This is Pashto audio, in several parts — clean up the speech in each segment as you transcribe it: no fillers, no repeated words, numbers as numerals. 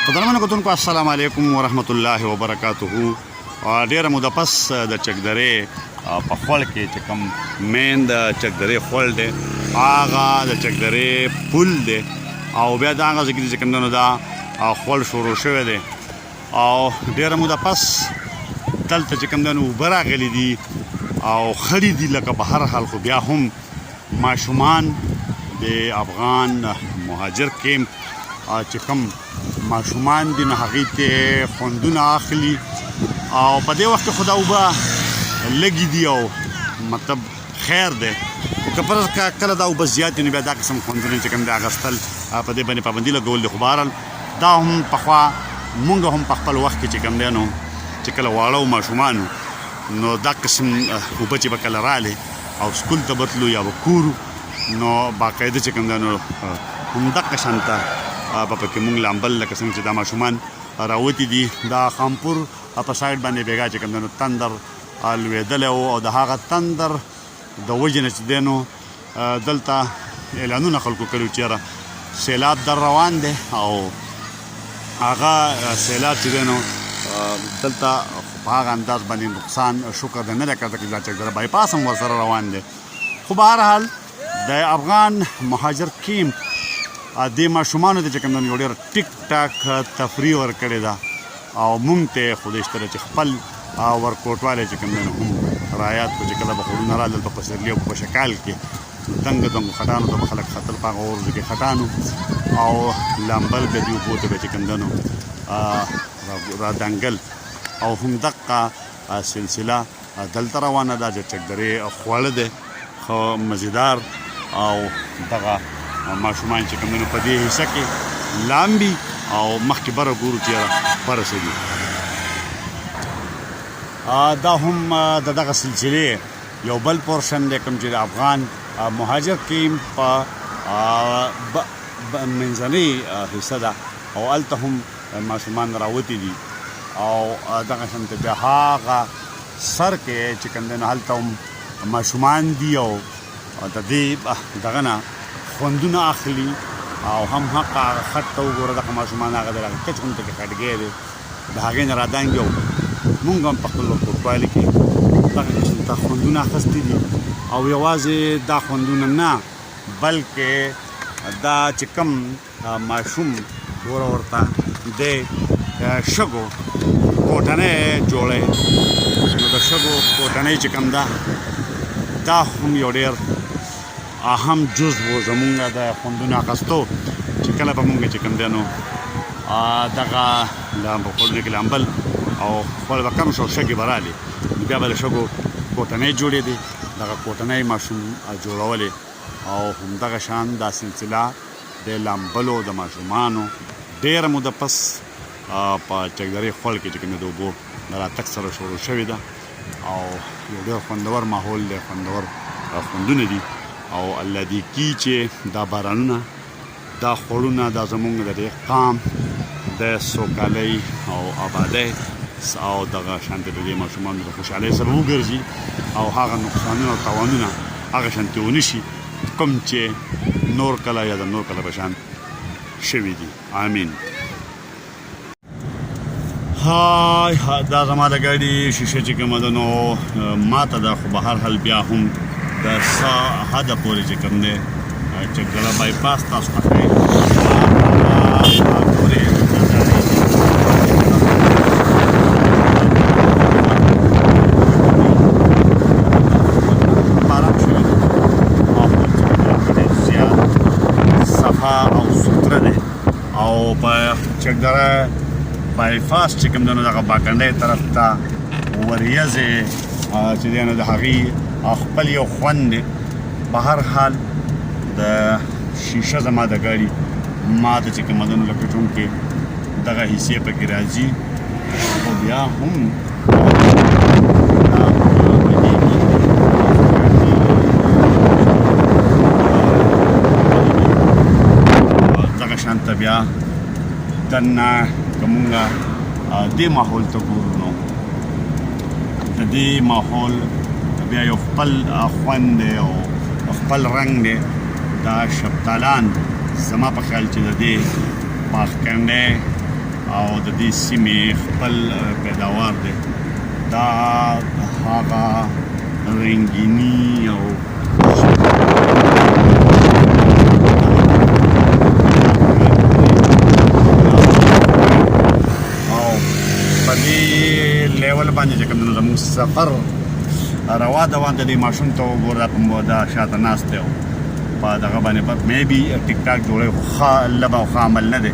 قدرمنو کتونکو السلام علیکم ورحمت الله وبرکاته. ډیره موده پس د چکدرې په خول کې چې کوم مین د چکدرې خول دی هغه د چکدرې پل دی او بیا د هغه ځای کې چې کوم دا خول شروع شوی دی او ډیره موده پس دلته چې کوم دی اوبه راغلي دي او خړي دي لکه په هر حال خو بیا هم ماشومان د افغان مهاجر کیمپ چې کوم ماشومان دي نو هغې ته خوندونه اخلي او په دې وخت کې خو دا اوبه لږې دي او مطلب خیر دی خو که پرس کله دا اوبه زیات دي نو بیا دا قسم خوندونه چې کوم دی اخیستل په دې باندې پابندي لګول دي. خو بهرحال دا هم پخوا مونږ هم په خپل وخت کې چې کوم دی نو چې کله واړه ماشومان نو دا قسم اوبه چې به کله رالې او سکول ته بتلو یا به کورو نو باقاعده چې کوم دی نو همدغه شانته په پکې مونږ لامبل لکه څنګه چې دا ماشومان راوتي دي دا خامپور په سایډ باندې بیګا چې کوم دی نو تندر لوېدلی او د هغه تندر د وجې نه چې دی نو دلته اعلانونه خلکو کړي چې یاره سیلاب در روان دی او هغه سیلاب چې دی نو دلته په هغه انداز باندې نقصان شکر دی نه دی کړی چې دا چکدره بایپاس هم ورسره روان دی. خو به هر حال د افغان مهاجر کیمپ دې ماشومانو ته چې کوم دی یو ډېر ټیک ټاک تفریح ورکړې ده او مونږ ته خو دې شته چې خپل ورکوټوالی چې کوم دی نو هم رعایت کړو چې کله به خورونه رالل په پسرلي او په شکال کې دنګ دنګو خټانو ته به خلک ختل په هغه ورځو کې خټانو او لامبل به دي اوبو ته به چې کوم دی نو را دنګل او همدغه سلسله دلته روانه ده چې چکدرې خواړه دی خو مزیدار او دغه ماشومان چې کوم دی نو په دې حصه کې لامبي او مخکې بره ګورو چې یاره برسوي. دا هم د دغه سلسلې یو بل پورشن دی کوم چې د افغان مهاجر کیمپ په منځنۍ حصه ده او هلته هم ماشومان راوتي دي او دغه شانته بیا هغه سر کې چې کوم دی نو هلته هم ماشومان دي او د دې دغه نه خوندونه اخلي او هم حق خط ته وګوره دغه ماشومان هغه د هغه کچ غونډه کې خټګی دی د هغې نه رادنګ یو مونږ هم په خپل ورکوټوالي کې دغه قسم ته خوندونه اخیستي دي او یوازې دا خوندونه نه بلکې دا چې کوم ماشوم ګوره ورته د شګو کوټنۍ جوړی نو د شګو کوټنۍ چې کوم ده دا هم یو ډېر اهم جز و زمونږ د خوندونو اخیستو چې کله به مونږ چې کوم دی نو دغه خوړونو کې لامبل او خپل به کم شو شګې به رالې نو بیا به د شګو کوټنۍ جوړې دي دغه کوټنۍ ماشوم جوړولې او همدغه شان دا سلسله د لامبلو د ماشومانو ډېره موده پس په چکدرې خول کې چې کوم د اوبو د راتګ سره شروع شوې ده او یو ډېر خوندور ماحول دی خوندور خوندونه دي او الله دې کی چې دا بارانونه دا خوړونه دا زمونږ د دې قام د سوکالۍ او آبادۍ او دغه شانتې د دې ماشومانو د خوشحالۍ سبب وګرځي او هغه نقصانونه او تاوانونه هغه شانتې ونه شي کوم چې نور کله یا د نور کله په شان شوي دي. آمین. های دا زما د ګاډي شیشه چې کومه ده نو ماته ده خو به هر حال بیا هم د حده پورې چې کوم دی چکدره بایپاس تاسو ته ښایي پورې آرام شوی دی ماحول چې کوم دی ډېر زیات صفا او سوتره دی او په چکدره بایپاس چې کوم دی نو دغه باکنډۍ طرف ته وریځې چې دی نو د هغې خپل یو خوند دی. په هر حال د شیشه زما د ګاډي ما ته چې کومه ده نو لکه چونکې دغه حصې پکې راځي خو بیا هم دغه شانته بیا دننه که مونږ دې ماحول ته ګورو نو د دې ماحول بیا یو خپل خوند دی او خپل رنګ دی. دا شفتالان زما په خیال چې د دې باغکنډۍ او د دې سیمې خپل پیداوار دی دا هغه رنګینی او په دې لیول باندې چې کوم زموږ سفر روا دوان د دې ماشوم ته وګوره په موده شاته ناست دی په دغه باندې مې بي ټیک ټاک جوړوي خو ښه لبه او ښه عمل نه دی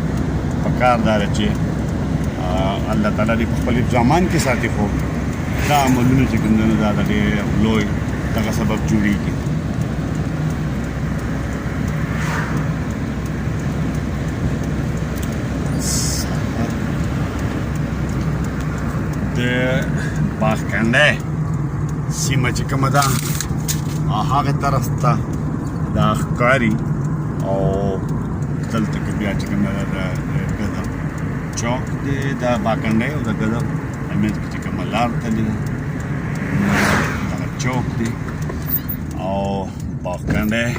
په کار دا ده چې الله تعالی دې په خپل زمان کې ساتي خو دا عملونه چې کوم دا د ډېر لوی دغه سبب جوړېږي د باغکنډۍ سیمه چې کومه ده هغه طرف ته دا ښکاري او دلته کې بیا چې کومه ده د ګدم چوک دی د باغکنډۍ او د ګدم امید کې چې کومه لار تللې ده دغه چوک دی او باغکنډۍ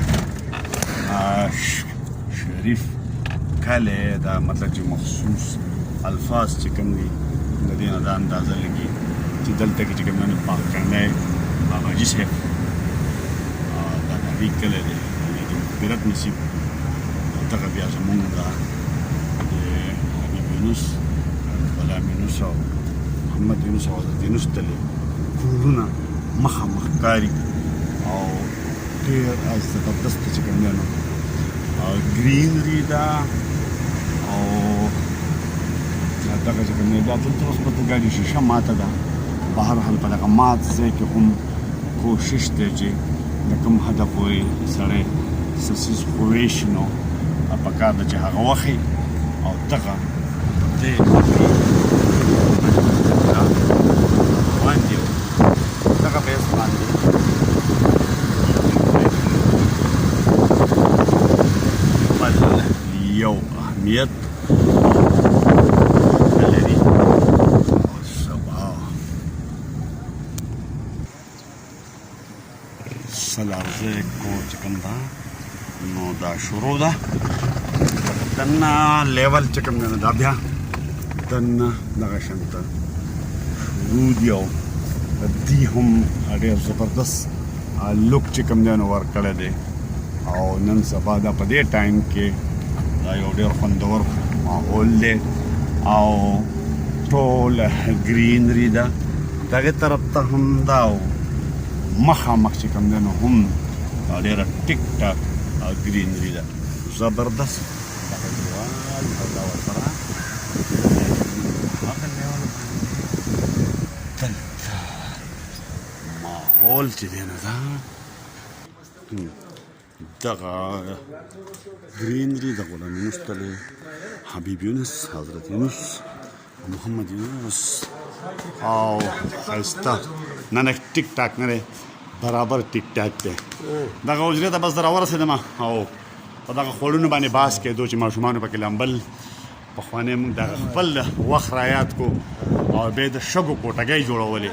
شریف کلی دا مطلب چې مخصوص الفاظ چې کوم دي د دې نه دا اندازه لګي چې دلته کې چې کوم نه باغکنډۍ باباجي صاحب دا نوی کلی دی د مغفرت نصیب دغه بیا زمونږ د حبیب یونس غلام یونس او محمد یونس او حضرت یونس تلې کورونه مخامخ ښکاري او ډېر زبردست چې کوم دی نو ګرینري ده او دغه چې کوم دی بیا دلته اوس به د ګاډي شیشه ماته ده بهرحال په دغه مات ځای کې هم کوشش دی چې د کوم هدف پورې سړی څه څیز خو ویشي نو پکار ده چې هغه وښي او دغه دې باندې دغه بیس باندې بل یو اهمیت لري سلارځه کو چې کوم ده نو دا شروع ده دننه لیول چې کوم دی دا بیا دننه دغه شانته شروع دي او دې هم ډېر زبردست لوک چې کوم دی نو ورکړی دی او نن سبا دا په دې ټایم کې دا یو ډېر خوندور ماحول دی او ټول ګرینري ده دغې طرف ته هم دا مخامخ چې کوم دی نو هم ډېره ټیک ټاک ګرینري ده زبردست دغه دیوال او دا ورسره هغه لیول دلته ماحول چې دی نو دا دغه ګرینري د غلام یونس تلې حبیب یونس حضرت یونس محمد یونس او ښایسته نه نه ټیک ټاک نه دی برابر ټیک ټاک دی دغه حجرې ته بس راورسېدم او په دغه خوړونو باندې باس کېدو چې ماشومانو پکې لامبل پخوانی موږ دغه خپل وخت رایاد کو او بیا د شګو کوټګۍ جوړولې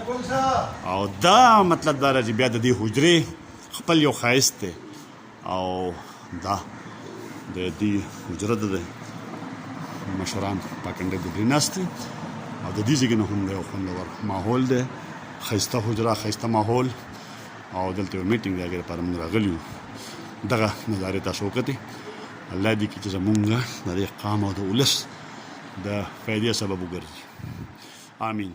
او دا مطلب دا چې بیا د دې حجرې خپل یو ښایست دی او دا د دې حجره د مشران پاکنډۍ د دې ناست دي او د دې ځای نه هم یو خوندور ماحول دی ښایسته حجره ښایسته ماحول او دلته یو میټینګ د هغې لپاره موږ راغلي یو دغه نظارې تاسو وکتې الله دې کړي چې زمونږ د دې قام او د ولس د فایدې سبب وګرځي آمین